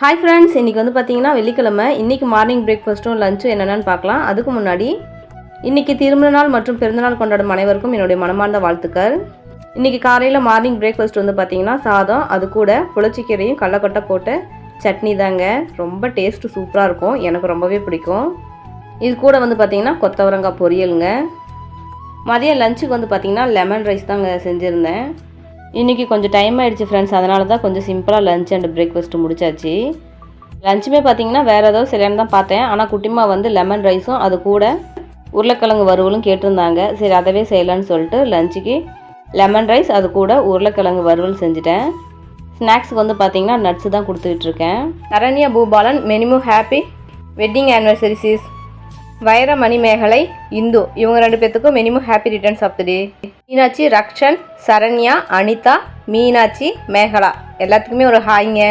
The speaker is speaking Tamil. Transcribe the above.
ஹாய் ஃப்ரெண்ட்ஸ், இன்றைக்கி வந்து பார்த்தீங்கன்னா வெள்ளிக்கிழமை. இன்றைக்கி மார்னிங் பிரேக்ஃபாஸ்ட்டும் லஞ்சும் என்னென்னு பார்க்கலாம். அதுக்கு முன்னாடி இன்றைக்கி திருமண நாள் மற்றும் பிறந்தநாள் கொண்டாடும் அனைவருக்கும் என்னுடைய மனமார்ந்த வாழ்த்துக்கள். இன்றைக்கி காலையில் மார்னிங் பிரேக்ஃபாஸ்ட் வந்து பார்த்திங்கன்னா சாதம், அது கூட புளிச்சக்கீரையும் கடலக்கொட்டை போட்ட சட்னி தாங்க. ரொம்ப டேஸ்ட்டு சூப்பராக இருக்கும், எனக்கு ரொம்பவே பிடிக்கும். இது கூட வந்து பார்த்திங்கன்னா கொத்தவரங்காய் பொரியலுங்க. மதியம் லஞ்சுக்கு வந்து பார்த்திங்கன்னா லெமன் ரைஸ் தாங்க செஞ்சுருந்தேன். இன்றைக்கி கொஞ்சம் டைம் ஆகிடுச்சு ஃப்ரெண்ட்ஸ், அதனால தான் கொஞ்சம் சிம்பிளாக லஞ்ச் அண்ட் பிரேக்ஃபாஸ்ட்டு முடிச்சாச்சு. லஞ்சுமே பார்த்திங்கன்னா வேறு ஏதாவது சரியானு தான் பார்த்தேன். ஆனால் குட்டிமா வந்து லெமன் ரைஸும் அது கூட உருளைக்கிழங்கு வறுவலும் கேட்டிருந்தாங்க. சரி, அதவே செய்யலான்னு சொல்லிட்டு லஞ்சுக்கு லெமன் ரைஸ் அது கூட உருளைக்கிழங்கு வறுவல் செஞ்சுட்டேன். ஸ்நாக்ஸுக்கு வந்து பார்த்திங்கன்னா நட்ஸு தான் கொடுத்துட்ருக்கேன். Saranya Boopalan many more happy wedding anniversary சீஸ். வைர மணிமேகலை இந்து, இவங்க 2 பேர்த்துக்கும் minimum happy returns of the day. Meenakshi, Rakshan, Saranya, Anitha, Meenakshi, Megala எல்லாத்துக்குமே ஒரு ஹாய்ங்க.